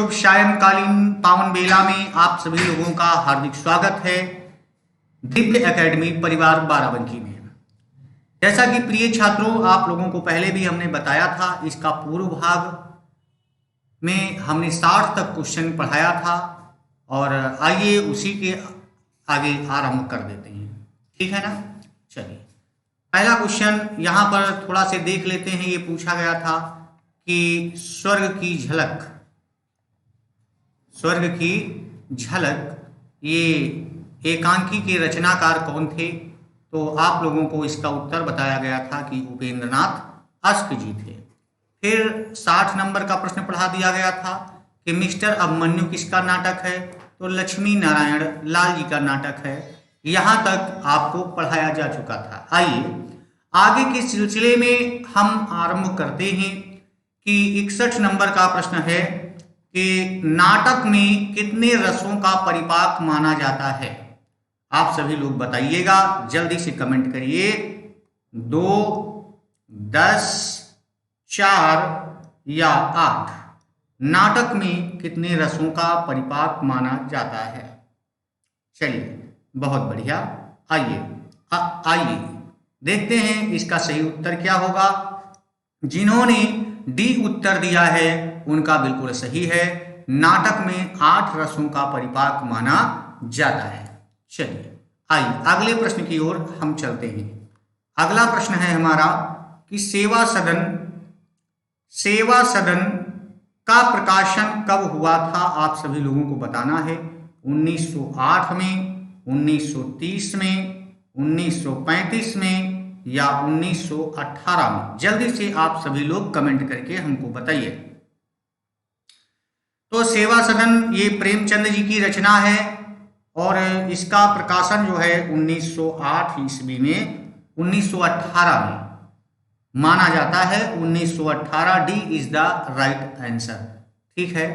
शुभ सायंकालीन पावन बेला में आप सभी लोगों का हार्दिक स्वागत है दिव्य एकेडमी परिवार बाराबंकी में। जैसा कि प्रिय छात्रों, आप लोगों को पहले भी हमने बताया था, इसका पूर्व भाग में हमने 60 तक क्वेश्चन पढ़ाया था और आइए उसी के आगे आरंभ कर देते हैं। ठीक है ना। चलिए, पहला क्वेश्चन यहाँ पर थोड़ा से देख लेते हैं। ये पूछा गया था कि स्वर्ग की झलक ये एकांकी के रचनाकार कौन थे? तो आप लोगों को इसका उत्तर बताया गया था कि उपेंद्रनाथ अश्क जी थे। फिर 60 नंबर का प्रश्न पढ़ा दिया गया था कि मिस्टर अभिमन्यु किसका नाटक है? तो लक्ष्मी नारायण लाल जी का नाटक है। यहाँ तक आपको पढ़ाया जा चुका था। आइए आगे के सिलसिले में हम आरंभ करते हैं कि 61 नंबर का प्रश्न है कि नाटक में कितने रसों का परिपाक माना जाता है? आप सभी लोग बताइएगा, जल्दी से कमेंट करिए। 2, 10, 4 या 8। नाटक में कितने रसों का परिपाक माना जाता है? चलिए, बहुत बढ़िया। आइए देखते हैं इसका सही उत्तर क्या होगा। जिन्होंने डी उत्तर दिया है उनका बिल्कुल सही है। नाटक में 8 रसों का परिपाक माना जाता है। चलिए, आइए अगले प्रश्न की ओर हम चलते हैं। अगला प्रश्न है हमारा कि सेवा सदन का प्रकाशन कब हुआ था? आप सभी लोगों को बताना है। 1908 में, 1930 में, 1935 में या 1918 में? जल्दी से आप सभी लोग कमेंट करके हमको बताइए। तो सेवा सदन ये प्रेमचंद जी की रचना है और इसका प्रकाशन जो है 1908 ईस्वी में 1918 में माना जाता है। 1918 D is the right answer. ठीक है।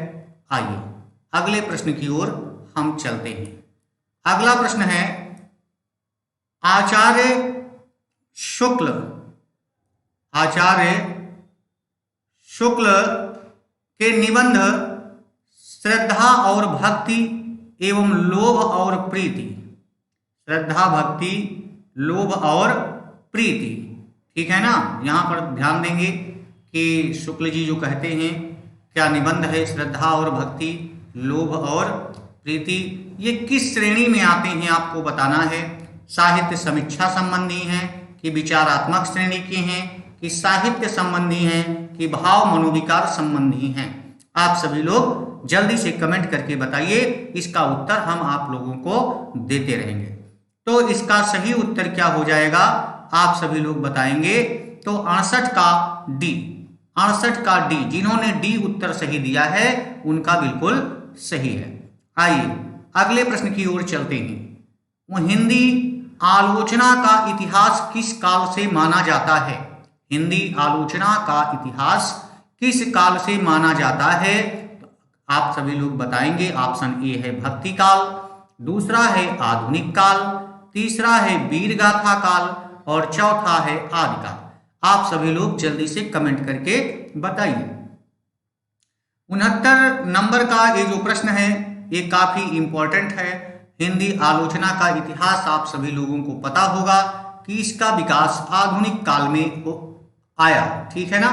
आइए अगले प्रश्न की ओर हम चलते हैं। अगला प्रश्न है आचार्य शुक्ल के निबंध श्रद्धा और भक्ति एवं लोभ और प्रीति। श्रद्धा, भक्ति, लोभ और प्रीति। ठीक है ना। यहाँ पर ध्यान देंगे कि शुक्ल जी जो कहते हैं क्या निबंध है श्रद्धा और भक्ति, लोभ और प्रीति, ये किस श्रेणी में आते हैं आपको बताना है। साहित्य समीक्षा संबंधी हैं कि विचारात्मक श्रेणी के हैं कि साहित्य संबंधी हैं कि भाव मनोविकार संबंधी हैं? आप सभी लोग जल्दी से कमेंट करके बताइए। इसका उत्तर हम आप लोगों को देते रहेंगे। तो इसका सही उत्तर क्या हो जाएगा आप सभी लोग बताएंगे। तो 68 का डी, जिन्होंने डी उत्तर सही दिया है उनका बिल्कुल सही है। आइए अगले प्रश्न की ओर चलते हैं। वो हिंदी आलोचना का इतिहास किस काल से माना जाता है? हिंदी आलोचना का इतिहास किस काल से माना जाता है? तो आप सभी लोग बताएंगे। ऑप्शन ए है भक्ति काल, दूसरा है आधुनिक काल, तीसरा है वीर गाथा काल और चौथा है आदि काल। आप सभी लोग जल्दी से कमेंट करके बताइए। 69 नंबर का ये जो प्रश्न है ये काफी इंपॉर्टेंट है। हिंदी आलोचना का इतिहास आप सभी लोगों को पता होगा कि इसका विकास आधुनिक काल में आया। ठीक है ना।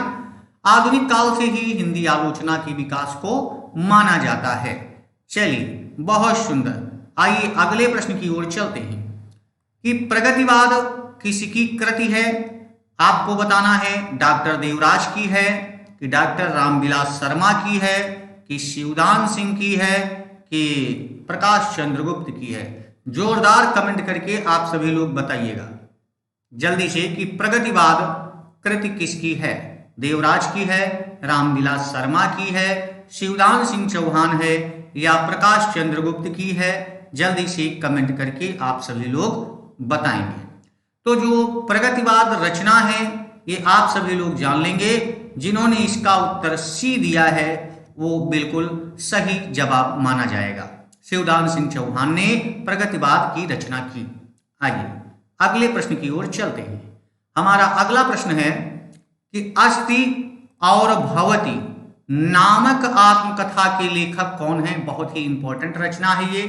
आधुनिक काल से ही हिंदी आलोचना के विकास को माना जाता है। चलिए, बहुत सुंदर। आइए अगले प्रश्न की ओर चलते हैं कि प्रगतिवाद किसकी कृति है? आपको बताना है डॉक्टर देवराज की है कि डॉक्टर रामविलास शर्मा की है कि शिवदान सिंह की है कि प्रकाश चंद्रगुप्त की है? जोरदार कमेंट करके आप सभी लोग बताइएगा जल्दी से कि प्रगतिवाद कृति किसकी है? देवराज की है, रामविलास शर्मा की है, शिवदान सिंह चौहान है या प्रकाश चंद्रगुप्त की है? जल्दी से कमेंट करके आप सभी लोग बताएंगे। तो जो प्रगतिवाद रचना है ये आप सभी लोग जान लेंगे। जिन्होंने इसका उत्तर सी दिया है वो बिल्कुल सही जवाब माना जाएगा। शिवदान सिंह चौहान ने प्रगतिवाद की रचना की। आइए अगले प्रश्न की ओर चलते हैं। हमारा अगला प्रश्न है कि अस्ति और भवति नामक आत्मकथा के लेखक कौन है? बहुत ही इंपॉर्टेंट रचना है ये।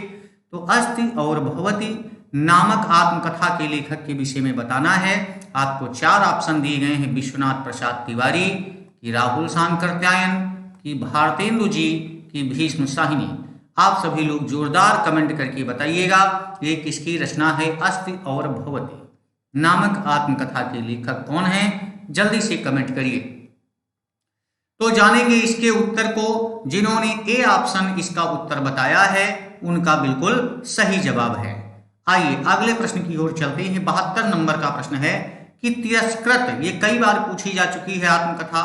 तो अस्ति और भवति नामक आत्मकथा के लेखक के विषय में बताना है। आपको 4 ऑप्शन दिए गए हैं, विश्वनाथ प्रसाद तिवारी, कि राहुल सांकृत्यायन, कि भारतेंदु जी, कि भीष्म साहिनी। आप सभी लोग जोरदार कमेंट करके बताइएगा ये किसकी रचना है। अस्ति और भवति नामक आत्मकथा के लेखक कौन है? जल्दी से कमेंट करिए। तो जानेंगे इसके उत्तर को। जिन्होंने ए ऑप्शन इसका उत्तर बताया है उनका बिल्कुल सही जवाब है। आइए अगले प्रश्न की ओर चलते हैं। 72 नंबर का प्रश्न है कि तिरस्कृत, ये कई बार पूछी जा चुकी है आत्मकथा,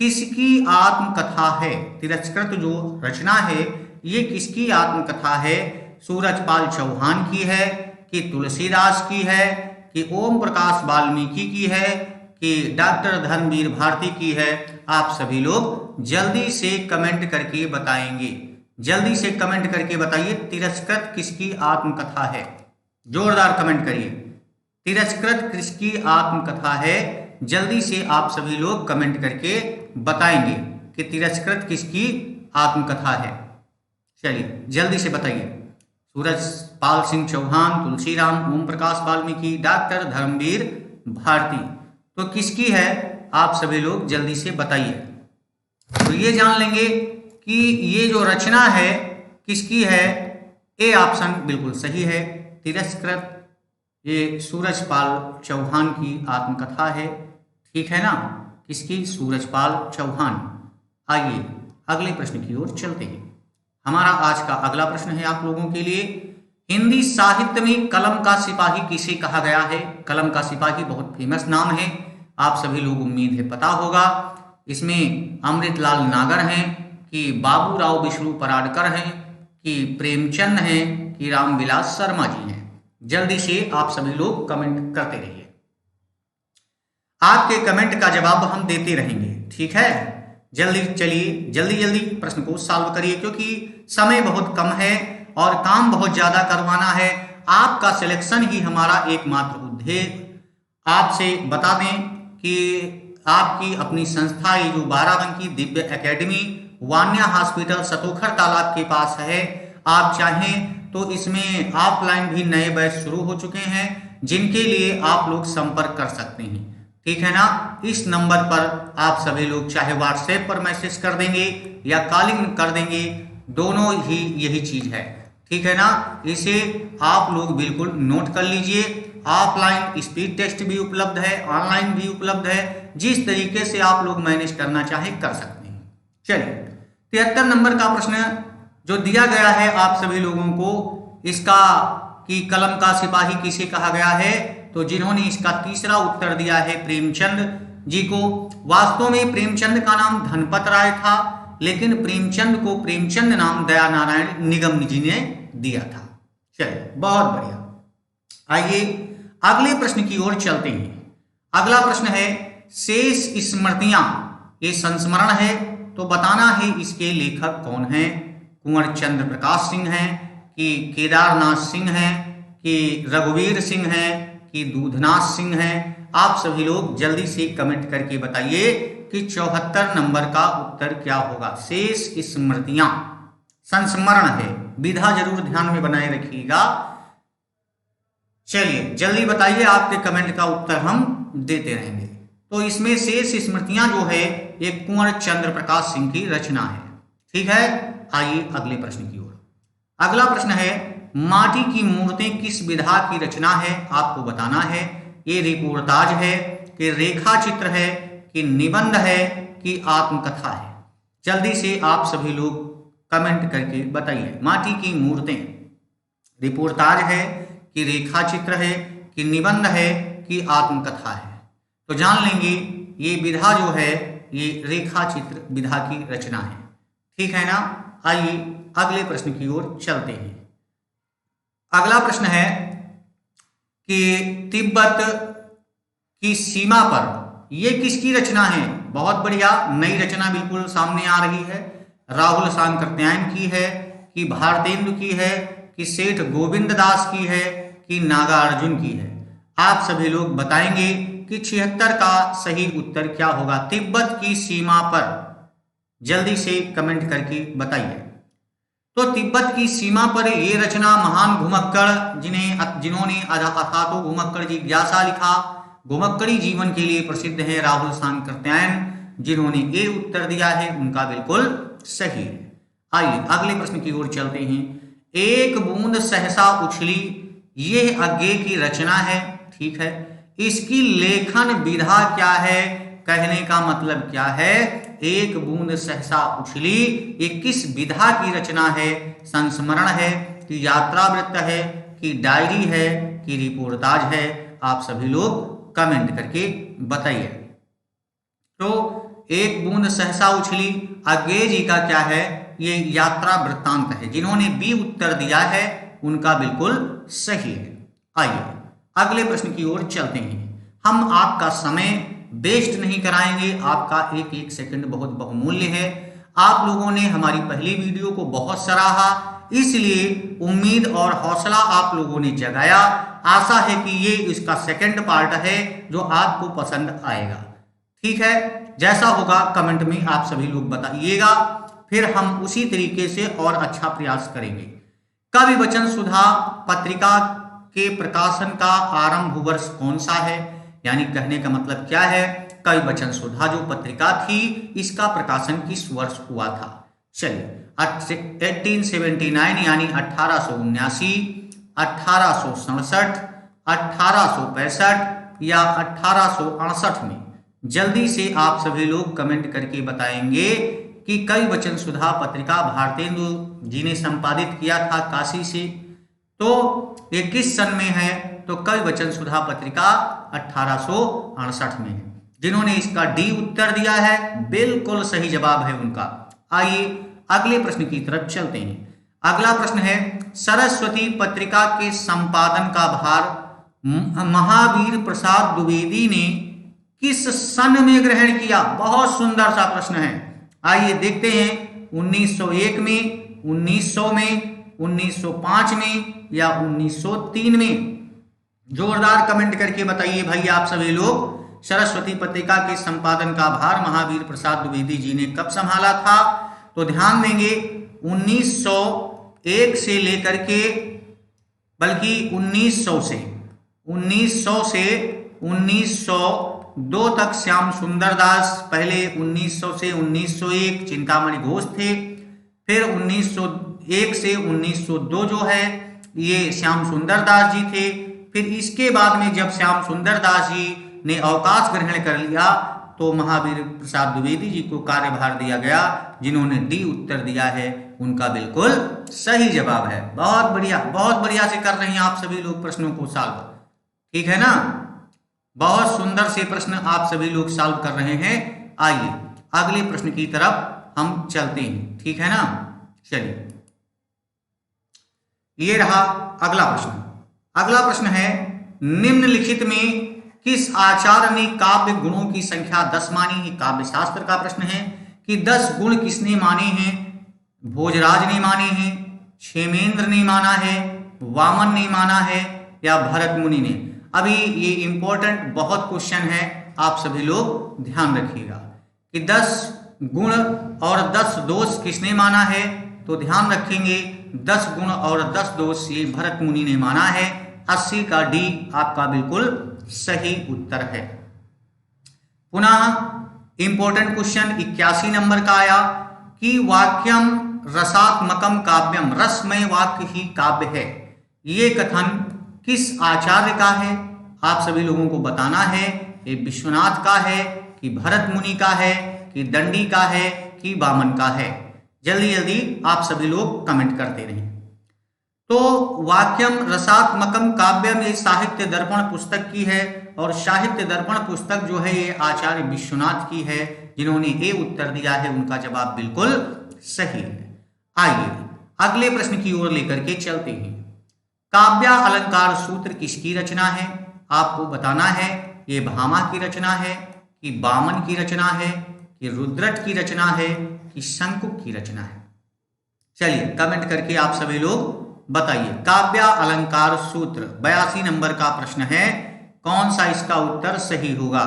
किसकी आत्मकथा है? तिरस्कृत जो रचना है ये किसकी आत्मकथा है? सूरजपाल चौहान की है, कि तुलसीदास की है, कि ओम प्रकाश वाल्मीकि की है, कि डॉक्टर धर्मवीर भारती की है? आप सभी लोग जल्दी से कमेंट करके बताएंगे। जल्दी से कमेंट करके बताइए तिरस्कृत किसकी आत्मकथा है। जोरदार कमेंट करिए, तिरस्कृत किसकी आत्मकथा है? जल्दी से आप सभी लोग कमेंट करके बताएंगे कि तिरस्कृत किसकी आत्मकथा है। चलिए जल्दी से बताइए। सूरजपाल सिंह चौहान, तुलसीराम, ओम प्रकाश वाल्मीकि, डॉक्टर धर्मवीर भारती, तो किसकी है? आप सभी लोग जल्दी से बताइए। तो ये जान लेंगे कि ये जो रचना है किसकी है। ए ऑप्शन बिल्कुल सही है, तिरस्कृत ये सूरजपाल चौहान की आत्मकथा है। ठीक है ना? किसकी? सूरजपाल चौहान। आइए अगले प्रश्न की ओर चलते हैं। हमारा आज का अगला प्रश्न है आप लोगों के लिए, हिंदी साहित्य में कलम का सिपाही किसे कहा गया है? कलम का सिपाही बहुत फेमस नाम है, आप सभी लोग उम्मीद है पता होगा। इसमें अमृतलाल नागर हैं, कि बाबूराव विष्णु पराडकर हैं, कि प्रेमचंद हैं, कि रामविलास शर्मा जी हैं। जल्दी से आप सभी लोग कमेंट करते रहिए, आपके कमेंट का जवाब हम देते रहेंगे। ठीक है, जल्दी चलिए जल्दी जल्दी प्रश्न को सॉल्व करिए, क्योंकि समय बहुत कम है और काम बहुत ज्यादा करवाना है। आपका सिलेक्शन ही हमारा एकमात्र उद्देश्य। आपसे बता दें कि आपकी अपनी संस्था ये जो 12 अंक की दिव्य एकेडमी वान्या हॉस्पिटल सतोखर तालाब के पास है। आप चाहें तो इसमें ऑफलाइन भी नए बैच शुरू हो चुके हैं, जिनके लिए आप लोग संपर्क कर सकते हैं। ठीक है ना? इस नंबर पर आप सभी लोग चाहे व्हाट्सएप पर मैसेज कर देंगे या कॉलिंग कर देंगे, दोनों ही यही चीज है। ठीक है ना? इसे आप लोग बिल्कुल नोट कर लीजिए। ऑफलाइन स्पीड टेस्ट भी उपलब्ध है, ऑनलाइन भी उपलब्ध है, जिस तरीके से आप लोग मैनेज करना चाहे कर सकते हैं। चलिए 73 नंबर का प्रश्न जो दिया गया है आप सभी लोगों को, इसका कि कलम का सिपाही किसे कहा गया है, तो जिन्होंने इसका तीसरा उत्तर दिया है प्रेमचंद जी को। वास्तव में प्रेमचंद का नाम धनपत राय था, लेकिन प्रेमचंद को प्रेमचंद नाम दया नारायण निगम जी ने दिया था। चलिए बहुत बढ़िया। आइए अगले प्रश्न की ओर चलते हैं। अगला प्रश्न है शेष स्मृतियां, ये संस्मरण है, तो बताना है इसके लेखक कौन है। कुंवर चंद्र प्रकाश सिंह हैं, कि केदारनाथ सिंह हैं, कि रघुवीर सिंह हैं, कि दूधनाथ सिंह हैं। आप सभी लोग जल्दी से कमेंट करके बताइए कि 74 नंबर का उत्तर क्या होगा। शेष स्मृतियां संस्मरण है, विधा जरूर ध्यान में बनाए रखिएगा। चलिए जल्दी बताइए, आपके कमेंट का उत्तर हम देते रहेंगे। तो इसमें शेष स्मृतियां जो है ये कुंवर चंद्र प्रकाश सिंह की रचना है। ठीक है, आइए अगले प्रश्न की ओर। अगला प्रश्न है माटी की मूर्तें किस विधा की रचना है, आपको बताना है। ये रिपोर्टाज है, कि रेखा चित्र है, कि निबंध है, कि आत्मकथा है। जल्दी से आप सभी लोग कमेंट करके बताइए। माटी की मूर्तें रिपोर्टाज है, कि रेखा चित्र है, कि निबंध है, कि आत्मकथा है। तो जान लेंगे ये विधा जो है ये रेखा चित्र विधा की रचना है। ठीक है ना? आइए अगले प्रश्न की ओर चलते हैं। अगला प्रश्न है कि तिब्बत की सीमा पर ये किसकी रचना है। बहुत बढ़िया, नई रचना बिल्कुल सामने आ रही है। राहुल सांकृत्यायन की है, कि भारतेंदु की है, कि सेठ गोविंद दास की है, कि नागार्जुन की है। आप सभी लोग बताएंगे कि 76 का सही उत्तर क्या होगा। तिब्बत की सीमा पर जल्दी से कमेंट करके बताइए। तो तिब्बत की सीमा पर ये रचना महान घुमक्कड़ जिन्होंने अथातो घुमक्कड़ जिज्ञासा लिखा, घुमक्कड़ी जीवन के लिए प्रसिद्ध है, राहुल सांकृत्यायन, जिन्होंने ए उत्तर दिया है उनका बिल्कुल सही है। आइए अगले प्रश्न की ओर चलते हैं। एक बूंद सहसा उछली, यह अज्ञे की रचना है, ठीक है। इसकी लेखन विधा क्या है? कहने का मतलब क्या है? एक बूंद सहसा उछली, ये किस विधा की रचना है? संस्मरण है कि यात्रावृत्त है कि डायरी है कि रिपोर्टाज है? आप सभी लोग कमेंट करके बताइए। तो एक बूंद सहसा उछली अज्ञे जी का क्या है? ये यात्रा वृत्तांत है। जिन्होंने बी उत्तर दिया है उनका बिल्कुल सही है। आइए अगले प्रश्न की ओर चलते हैं। हम आपका समय वेस्ट नहीं कराएंगे, आपका एक एक सेकंड बहुत बहुमूल्य है। आप लोगों ने हमारी पहली वीडियो को बहुत सराहा, इसलिए उम्मीद और हौसला आप लोगों ने जगाया। आशा है कि ये इसका सेकंड पार्ट है जो आपको पसंद आएगा, ठीक है। जैसा होगा कमेंट में आप सभी लोग बताइएगा, फिर हम उसी तरीके से और अच्छा प्रयास करेंगे। कवि वचन सुधा पत्रिका के प्रकाशन का आरंभ वर्ष कौन सा है? यानी कहने का मतलब क्या है? कवि वचन सुधा जो पत्रिका थी इसका प्रकाशन किस वर्ष हुआ था? चलिए 1879 यानी 1879, 1867, 1865 या 1868 में? जल्दी से आप सभी लोग कमेंट करके बताएंगे कि कवि वचन सुधा पत्रिका भारतेंदु जी ने संपादित किया था काशी से। तो ये किस सन में है? तो कवि वचन सुधा पत्रिका 1868 में है। जिन्होंने इसका डी उत्तर दिया है बिल्कुल सही जवाब है उनका। आइए अगले प्रश्न की तरफ चलते हैं। अगला प्रश्न है, सरस्वती पत्रिका के संपादन का भार महावीर प्रसाद द्विवेदी ने किस सन में ग्रहण किया? बहुत सुंदर सा प्रश्न है। आइए देखते हैं 1901 में, 1900 में, 1905 में या 1903 में? जोरदार कमेंट करके बताइए भाई आप सभी लोग। सरस्वती पत्रिका के संपादन का भार महावीर प्रसाद द्विवेदी जी ने कब संभाला था? तो ध्यान देंगे 1901 से लेकर के, बल्कि 1900 से 1902 तक श्याम सुंदर दास, पहले 1900 से 1901 चिंतामणि घोष थे, फिर 1901 से 1902 जो है ये श्याम सुंदर दास जी थे। फिर इसके बाद में जब श्याम सुंदर दास जी ने अवकाश ग्रहण कर लिया तो महावीर प्रसाद द्विवेदी जी को कार्यभार दिया गया, जिन्होंने डी उत्तर दिया है उनका बिल्कुल सही जवाब है। बहुत बढ़िया से कर रहे हैं आप सभी लोग प्रश्नों को सॉल्व, ठीक है ना? बहुत सुंदर से प्रश्न आप सभी लोग सॉल्व कर रहे हैं। आइए अगले प्रश्न की तरफ हम चलते हैं, ठीक है ना? चलिए ये रहा अगला प्रश्न। अगला प्रश्न है, निम्नलिखित में किस आचार्य ने काव्य गुणों की संख्या 10 मानी है? काव्य शास्त्र का प्रश्न है कि 10 गुण किसने माने हैं? भोजराज ने माने हैं, क्षेमेंद्र ने माना है, वामन ने माना है या भरत मुनि ने? अभी ये इंपॉर्टेंट बहुत क्वेश्चन है, आप सभी लोग ध्यान रखिएगा कि 10 गुण और 10 दोष किसने माना है? तो ध्यान रखेंगे 10 गुण और 10 दोष ये भरत मुनि ने माना है। 80 का डी आपका बिल्कुल सही उत्तर है। पुनः इंपॉर्टेंट क्वेश्चन 81 नंबर का आया कि वाक्यम रसात्मकम काव्यम, रसमय वाक्य ही काव्य है। ये कथन किस आचार्य का है? आप सभी लोगों को बताना है। ये विश्वनाथ का है कि भरत मुनि का है कि दंडी का है कि वामन का है? जल्दी जल्दी आप सभी लोग कमेंट करते रहें। तो वाक्यम रसात्मकम काव्यम ये साहित्य दर्पण पुस्तक की है और साहित्य दर्पण पुस्तक जो है ये आचार्य विश्वनाथ की है, जिन्होंने ए उत्तर दिया है उनका जवाब बिल्कुल सही है। आइए अगले प्रश्न की ओर लेकर के चलते हैं। काव्य अलंकार सूत्र किसकी रचना है? आपको बताना है ये भामा की रचना है कि वामन की रचना है कि रुद्रट की रचना है कि शंकुक की रचना है? चलिए कमेंट करके आप सभी लोग बताइए। काव्य अलंकार सूत्र 82 नंबर का प्रश्न है, कौन सा इसका उत्तर सही होगा?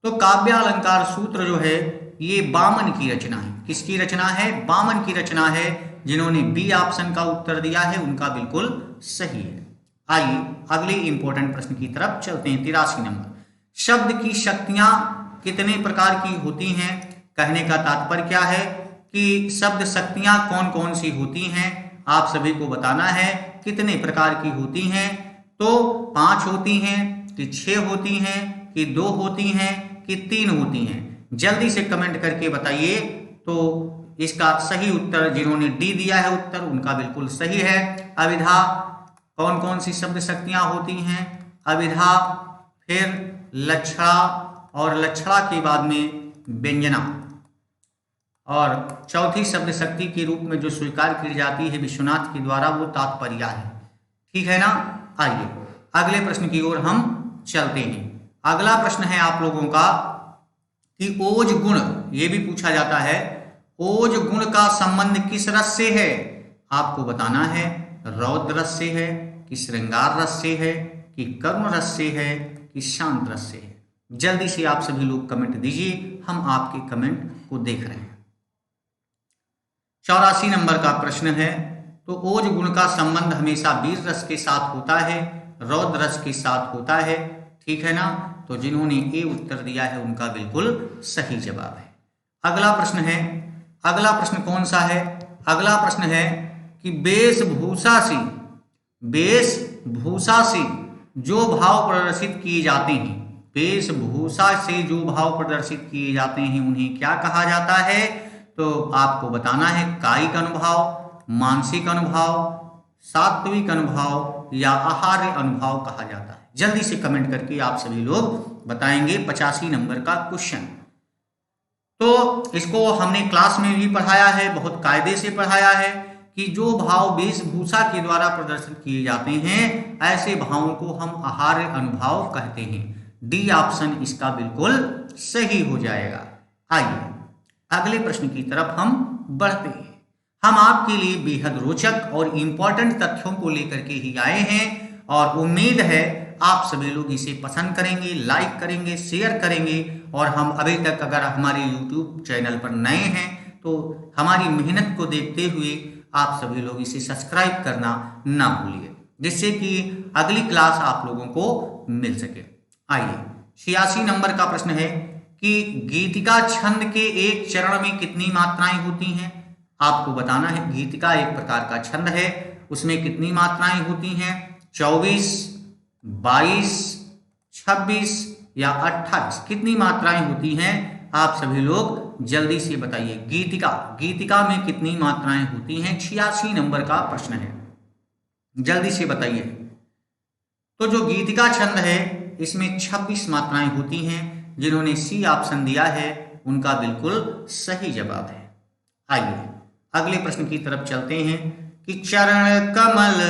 तो काव्य अलंकार सूत्र जो है ये बामन की रचना है। किसकी रचना है? बामन की रचना है। जिन्होंने बी ऑप्शन का उत्तर दिया है उनका बिल्कुल सही है। आइए अगले इंपॉर्टेंट प्रश्न की तरफ चलते हैं। 83 नंबर, शब्द की शक्तियां कितने प्रकार की होती हैं? कहने का तात्पर्य क्या है कि शब्द शक्तियां कौन कौन सी होती हैं, आप सभी को बताना है। कितने प्रकार की होती हैं? तो 5 होती हैं कि 6 होती हैं कि 2 होती हैं कि 3 होती हैं? जल्दी से कमेंट करके बताइए। तो इसका सही उत्तर जिन्होंने डी दिया है उत्तर उनका बिल्कुल सही है। अविधा कौन कौन सी शब्द शक्तियां होती हैं? अविधा, फिर लक्षणा और लक्षणा के बाद में व्यंजना, और चौथी शब्द शक्ति के रूप में जो स्वीकार की जाती है विश्वनाथ के द्वारा वो तात्पर्य है। ठीक है ना? आइए अगले प्रश्न की ओर हम चलते हैं। अगला प्रश्न है आप लोगों का कि ओज गुण, ये भी पूछा जाता है, ओज गुण का संबंध किस रस से है? आपको बताना है। रौद्र रस से है कि श्रृंगार रस से है कि करुण रस से है कि शांत रस से है? जल्दी से आप सभी लोग कमेंट दीजिए, हम आपके कमेंट को देख रहे हैं। 84 नंबर का प्रश्न है, तो ओज गुण का संबंध हमेशा वीर रस के साथ होता है, रौद्र रस के साथ होता है। ठीक है ना? तो जिन्होंने ए उत्तर दिया है उनका बिल्कुल सही जवाब है। अगला प्रश्न है, अगला प्रश्न कौन सा है? अगला प्रश्न है कि वेशभूषा से जो भाव प्रदर्शित किए जाते हैं, वेशभूषा से जो भाव प्रदर्शित किए जाते हैं उन्हें क्या कहा जाता है? तो आपको बताना है। कायिक अनुभाव, मानसिक अनुभाव, सात्विक अनुभाव या आहार्य अनुभाव कहा जाता है? जल्दी से कमेंट करके आप सभी लोग बताएंगे। 85 नंबर का क्वेश्चन। तो इसको हमने क्लास में भी पढ़ाया है, बहुत कायदे से पढ़ाया है कि जो भाव वेशभूषा के द्वारा प्रदर्शित किए जाते हैं ऐसे भावों को हम आहार्य अनुभाव कहते हैं। डी ऑप्शन इसका बिल्कुल सही हो जाएगा। आइए अगले प्रश्न की तरफ हम बढ़ते हैं। हम आपके लिए बेहद रोचक और इंपॉर्टेंट तथ्यों को लेकर के ही आए हैं और उम्मीद है आप सभी लोग इसे पसंद करेंगे, लाइक करेंगे, शेयर करेंगे। और हम अभी तक अगर हमारे YouTube चैनल पर नए हैं तो हमारी मेहनत को देखते हुए आप सभी लोग इसे सब्सक्राइब करना ना भूलिए, जिससे कि अगली क्लास आप लोगों को मिल सके। आइए 86 नंबर का प्रश्न है कि गीतिका छंद के एक चरण में कितनी मात्राएं होती हैं? आपको बताना है। गीतिका एक प्रकार का छंद है, उसमें कितनी मात्राएं होती हैं? 24, 22, 26 या 28? कितनी मात्राएं होती हैं? आप सभी लोग जल्दी से बताइए। गीतिका में कितनी मात्राएं होती हैं? 86 नंबर का प्रश्न है, जल्दी से बताइए। तो जो गीतिका छंद है इसमें 26 मात्राएं होती हैं। जिन्होंने सी ऑप्शन दिया है उनका बिल्कुल सही जवाब है। आइए अगले प्रश्न की तरफ चलते हैं कि चरण कमल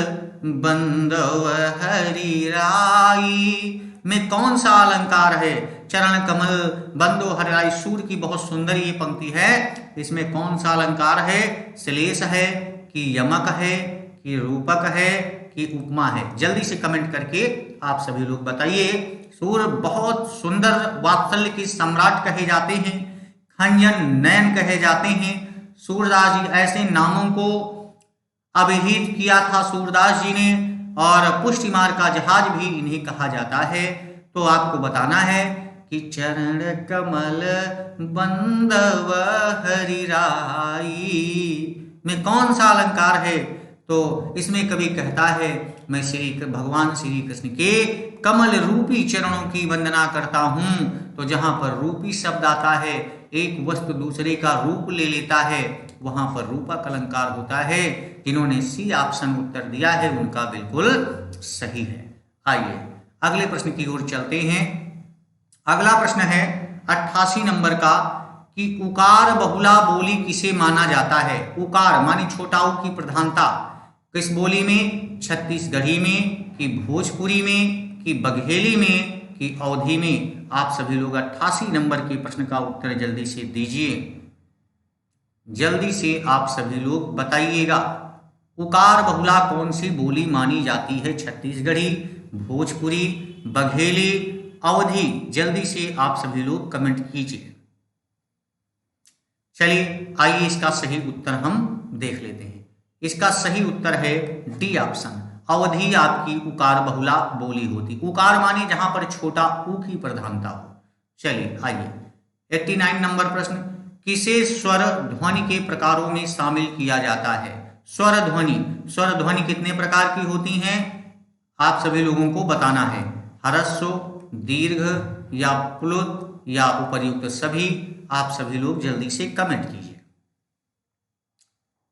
बंदव हरि राई में कौन सा अलंकार है? चरण कमल बंदो हरि राई, सूर की बहुत सुंदर ये पंक्ति है। इसमें कौन सा अलंकार है? श्लेष है कि यमक है कि रूपक है कि उपमा है? जल्दी से कमेंट करके आप सभी लोग बताइए। सूर बहुत सुंदर वात्सल्य के सम्राट कहे जाते हैं, खंजन नयन कहे जाते हैं। सूरदास जी ऐसे नामों को अभिहित किया था सूरदास जी ने, और पुष्टिमार का जहाज भी इन्हें कहा जाता है। तो आपको बताना है कि चरण कमल बंदव हरि राई में कौन सा अलंकार है? तो इसमें कवि कहता है, मैं भगवान श्री कृष्ण के कमल रूपी चरणों की वंदना करता हूं। तो जहां पर रूपी शब्द आता है, एक वस्तु दूसरे का रूप ले लेता है, वहां पर रूपक अलंकार होता है। जिन्होंने सी ऑप्शन उत्तर दिया है उनका बिल्कुल सही है। आइए अगले प्रश्न की ओर चलते हैं। अगला प्रश्न है 88 नंबर का कि उकार बहुला बोली किसे माना जाता है? उकार मानी छोटा उ की प्रधानता किस बोली में? छत्तीसगढ़ी में कि भोजपुरी में कि बघेली में कि अवधी में? आप सभी लोग 88 नंबर के प्रश्न का उत्तर जल्दी से दीजिए, जल्दी से आप सभी लोग बताइएगा। उकार बहुला कौन सी बोली मानी जाती है? छत्तीसगढ़ी, भोजपुरी, बघेली अवधि, जल्दी से आप सभी लोग कमेंट कीजिए। चलिए आइए इसका सही उत्तर हम देख लेते हैं। इसका सही उत्तर है डी ऑप्शन, अवधि आपकी उकार बहुला बोली होती। उकार माने जहां पर छोटा ऊ की प्रधानता हो। चलिए आइए 89 नंबर प्रश्न, किसे स्वर ध्वनि के प्रकारों में शामिल किया जाता है? स्वर ध्वनि, स्वर ध्वनि कितने प्रकार की होती हैं आप सभी लोगों को बताना है। ह्रस्व, दीर्घ या प्लुत या उपर्युक्त सभी। आप सभी लोग जल्दी से कमेंट कीजिए।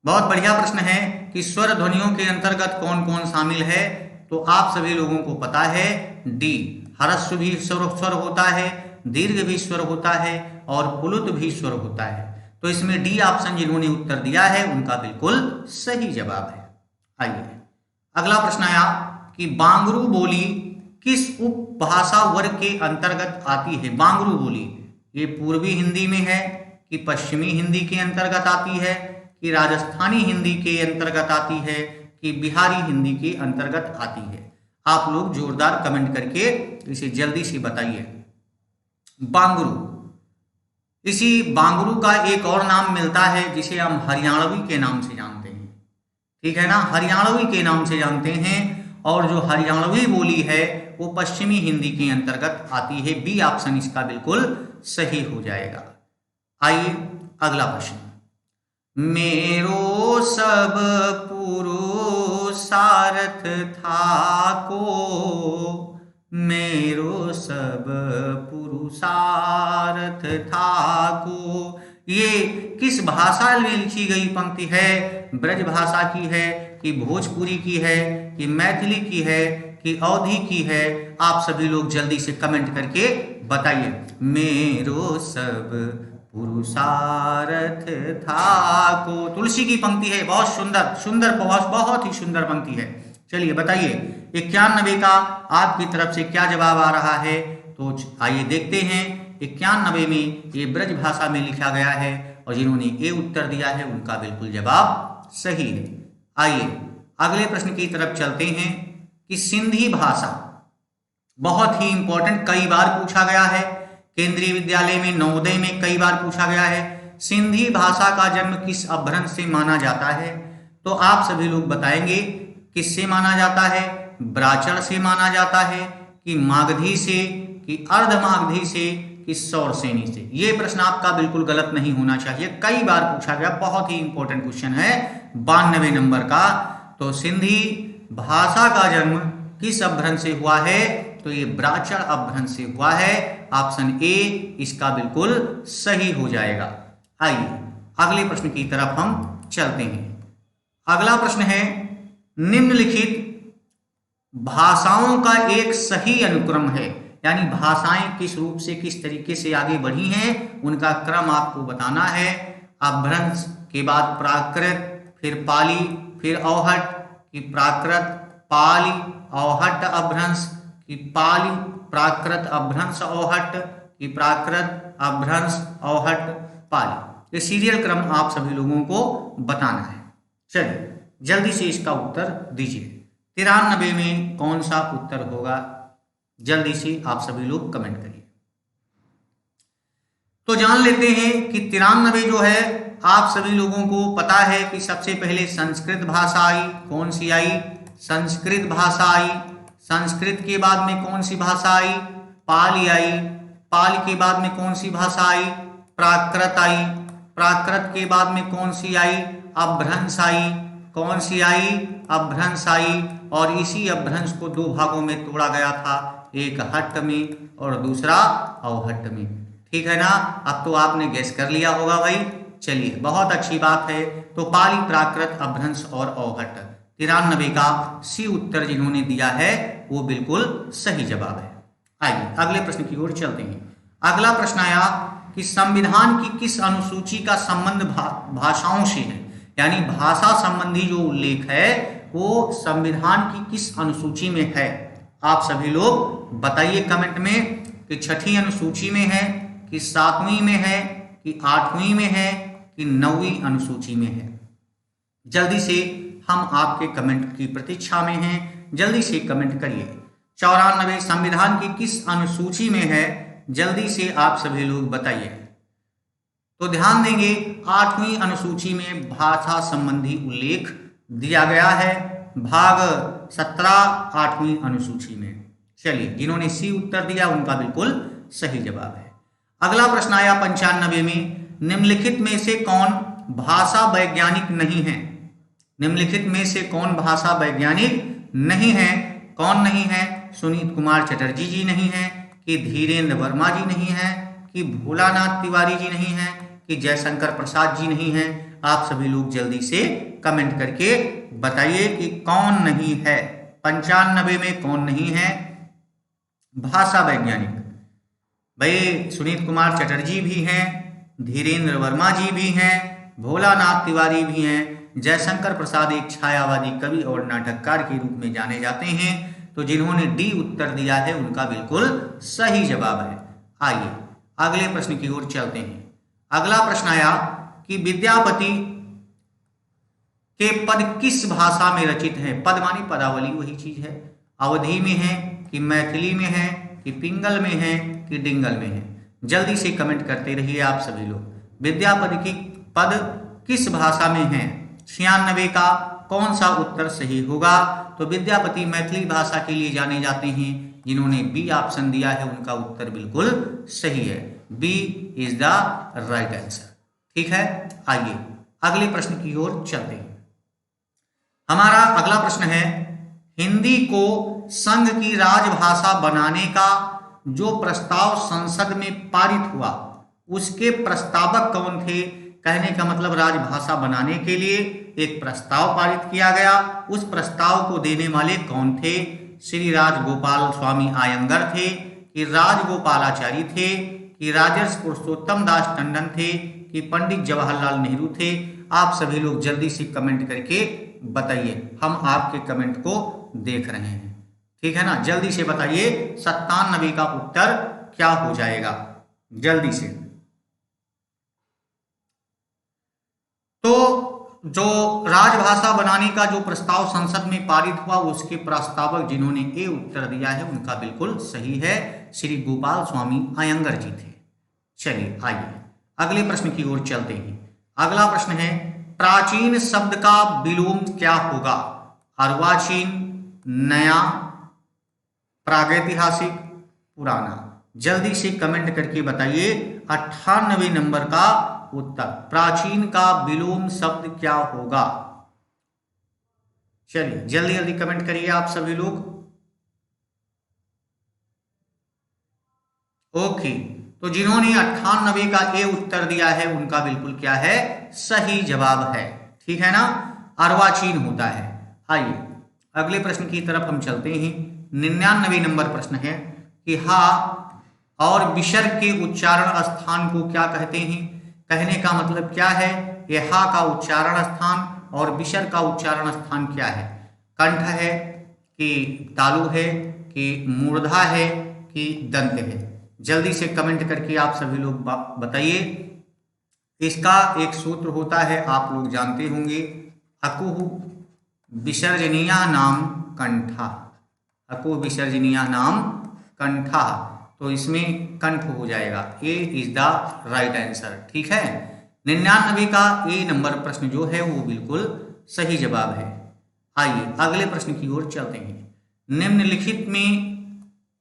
बहुत बढ़िया प्रश्न है कि स्वर ध्वनियों के अंतर्गत कौन कौन शामिल है। तो आप सभी लोगों को पता है डी, ह्रस्व भी स्वर होता है, दीर्घ भी स्वर होता है और प्लुत भी स्वर होता है। तो इसमें डी ऑप्शन जिन्होंने उत्तर दिया है उनका बिल्कुल सही जवाब है। आइए अगला प्रश्न आया कि बांगरू बोली किस उपभाषा वर्ग के अंतर्गत आती है? बांगरू बोली ये पूर्वी हिंदी में है कि पश्चिमी हिंदी के अंतर्गत आती है कि राजस्थानी हिंदी के अंतर्गत आती है कि बिहारी हिंदी के अंतर्गत आती है? आप लोग जोरदार कमेंट करके इसे जल्दी से बताइए। बांगरू, इसी बांगरू का एक और नाम मिलता है जिसे हम हरियाणवी के नाम से जानते हैं, ठीक है ना, हरियाणवी के नाम से जानते हैं। और जो हरियाणवी बोली है वो पश्चिमी हिंदी के अंतर्गत आती है। बी ऑप्शन इसका बिल्कुल सही हो जाएगा। आइए अगला प्रश्न, मेरो सब पुरुषार्थ था को, मेरो सब पुरुषार्थ था को, ये किस भाषा में लिखी गई पंक्ति है? ब्रज भाषा की है कि भोजपुरी की है कि मैथिली की है कि अवधी की है? आप सभी लोग जल्दी से कमेंट करके बताइए। मेरो सब पुरुषार्थ था को, तुलसी की पंक्ति है। बहुत सुंदर सुंदर, बहुत ही सुंदर पंक्ति है। चलिए बताइए 91 का आपकी तरफ से क्या जवाब आ रहा है? तो आइए देखते हैं। 91 में ये ब्रज भाषा में लिखा गया है और जिन्होंने ये उत्तर दिया है उनका बिल्कुल जवाब सही है। आइए अगले प्रश्न की तरफ चलते हैं कि सिंधी भाषा बहुत ही इंपॉर्टेंट, कई बार पूछा गया है केंद्रीय विद्यालय में, नवोदय में कई बार पूछा गया है। सिंधी भाषा का जन्म किस अपभ्रंश से माना जाता है? तो आप सभी लोग बताएंगे किससे माना जाता है? ब्राचर से माना जाता है कि मागधी से कि अर्धमागधी से कि सौरसेनी से? ये प्रश्न आपका बिल्कुल गलत नहीं होना चाहिए, कई बार पूछा गया, बहुत ही इंपॉर्टेंट क्वेश्चन है 92 नंबर का। तो सिंधी भाषा का जन्म किस अपभ्रंश से हुआ है? तो ये ब्राचर अपभ्रंश से हुआ है। ऑप्शन ए इसका बिल्कुल सही हो जाएगा। आइए अगले प्रश्न की तरफ हम चलते हैं। अगला प्रश्न है, निम्नलिखित भाषाओं का एक सही अनुक्रम है, यानी भाषाएं किस रूप से किस तरीके से आगे बढ़ी हैं उनका क्रम आपको बताना है। अपभ्रंश के बाद प्राकृत, फिर पाली, फिर अवहट कि प्राकृत पाली अवहट अपभ्रंश कि पाली प्राकृत अपभ्रंश अवहट कि प्राकृत अपभ्रंश अवहट पाली। ये सीरियल क्रम आप सभी लोगों को बताना है। चलिए जल्दी से इसका उत्तर दीजिए। 93 में कौन सा उत्तर होगा? जल्दी से आप सभी लोग कमेंट करिए। तो जान लेते हैं कि 93 जो है आप सभी लोगों को पता है कि सबसे पहले संस्कृत भाषा आई। कौन सी आई? संस्कृत भाषा आई। संस्कृत के बाद में कौन सी भाषा आई? पाली आई। पाली के बाद में कौन सी भाषा आई? प्राकृत आई। प्राकृत के बाद में कौन सी आई? अपभ्रंश आई। कौन सी आई? अपभ्रंश आई। और इसी अपभ्रंश को दो भागों में तोड़ा गया था, एक हट्ट में और दूसरा अवहट्ट में। ठीक है ना? अब तो आपने गैस कर लिया होगा भाई। चलिए बहुत अच्छी बात है। तो पाली, प्राकृत, अपभ्रंश और अवहट्ट। 93 का सी उत्तर जिन्होंने दिया है वो बिल्कुल सही जवाब है। आइए अगले प्रश्न की ओर चलते हैं। अगला प्रश्न आया कि संविधान की किस अनुसूची का संबंध भाषाओं से है, यानी भाषा संबंधी जो उल्लेख है वो संविधान की किस अनुसूची में है? आप सभी लोग बताइए कमेंट में कि छठी अनुसूची में है कि 7वीं में है कि 8वीं में है कि 9वीं अनुसूची में है। जल्दी से हम आपके कमेंट की प्रतीक्षा में हैं, जल्दी से कमेंट करिए। 94 संविधान की किस अनुसूची में है? जल्दी से आप सभी लोग बताइए। तो ध्यान देंगे 8वीं अनुसूची में भाषा संबंधी उल्लेख दिया गया है, भाग 17 8वीं अनुसूची में। चलिए, जिन्होंने सी उत्तर दिया उनका बिल्कुल सही जवाब है। अगला प्रश्न आया 95 में, निम्नलिखित में से कौन भाषा वैज्ञानिक नहीं है? निम्नलिखित में से कौन भाषा वैज्ञानिक नहीं है? कौन नहीं है? सुनीत कुमार चटर्जी जी नहीं है, कि धीरेन्द्र वर्मा जी नहीं है, कि भोलानाथ तिवारी जी नहीं है, कि जयशंकर प्रसाद जी नहीं है? आप सभी लोग जल्दी से कमेंट करके बताइए कि कौन नहीं है। 95 में कौन नहीं है भाषा वैज्ञानिक? भाई सुनीत कुमार चटर्जी भी हैं, धीरेन्द्र वर्मा जी भी हैं, भोलानाथ तिवारी भी हैं, जयशंकर प्रसाद एक छायावादी कवि और नाटककार के रूप में जाने जाते हैं। तो जिन्होंने डी उत्तर दिया है उनका बिल्कुल सही जवाब है। आइए अगले प्रश्न की ओर चलते हैं। अगला प्रश्न आया कि विद्यापति के पद किस भाषा में रचित है? पद मानी पदावली, वही चीज है। अवधी में है, कि मैथिली में है, कि पिंगल में है, कि डिंगल में है? जल्दी से कमेंट करते रहिए आप सभी लोग। विद्यापति की पद किस भाषा में है? 96 का कौन सा उत्तर सही होगा? तो विद्यापति मैथिली भाषा के लिए जाने जाते हैं। जिन्होंने बी ऑप्शन दिया है उनका उत्तर बिल्कुल सही है। B is the right answer. ठीक है, आइए अगले प्रश्न की ओर चलते हैं। हमारा अगला प्रश्न है, हिंदी को संघ की राजभाषा बनाने का जो प्रस्ताव संसद में पारित हुआ उसके प्रस्तावक कौन थे? कहने का मतलब राजभाषा बनाने के लिए एक प्रस्ताव पारित किया गया, उस प्रस्ताव को देने वाले कौन थे? श्री राजगोपाल स्वामी आयंगर थे, कि राजगोपालाचारी थे, कि राजर्षि पुरुषोत्तम दास टंडन थे, कि पंडित जवाहरलाल नेहरू थे? आप सभी लोग जल्दी से कमेंट करके बताइए, हम आपके कमेंट को देख रहे हैं। ठीक है ना, जल्दी से बताइए 97 का उत्तर क्या हो जाएगा, जल्दी से। तो जो राजभाषा बनाने का जो प्रस्ताव संसद में पारित हुआ उसके प्रस्तावक जिन्होंने ए उत्तर दिया है उनका बिल्कुल सही है, श्री गोपाल स्वामी अयंगर जी थे। चलिए आइए अगले प्रश्न की ओर चलते हैं। अगला प्रश्न है, प्राचीन शब्द का विलोम क्या होगा? अर्वाचीन, नया, प्रागैतिहासिक, पुराना? जल्दी से कमेंट करके बताइए 98 नंबर का उत्तर। प्राचीन का विलोम शब्द क्या होगा? चलिए जल्दी जल्दी कमेंट करिए आप सभी लोग। ओके, तो जिन्होंने 98 का ए उत्तर दिया है उनका बिल्कुल क्या है, सही जवाब है। ठीक है ना, अर्वाचीन होता है। आइए अगले प्रश्न की तरफ हम चलते हैं। 99 नंबर प्रश्न है कि हा और विसर्ग के उच्चारण स्थान को क्या कहते हैं? कहने का मतलब क्या है, ये हा का उच्चारण स्थान और विसर्ग का उच्चारण स्थान क्या है? कंठ है, कि तालु है, कि मूर्धा है, कि दंत है? जल्दी से कमेंट करके आप सभी लोग बताइए। इसका एक सूत्र होता है, आप लोग जानते होंगे, अकुह विसर्जनीया नाम कंठा। अकुह विसर्जनीया नाम कंठा, तो इसमें कंठ हो जाएगा। ए इज द राइट आंसर। ठीक है, 99 का ए नंबर प्रश्न जो है वो बिल्कुल सही जवाब है। आइए अगले प्रश्न की ओर चलते हैं। निम्नलिखित में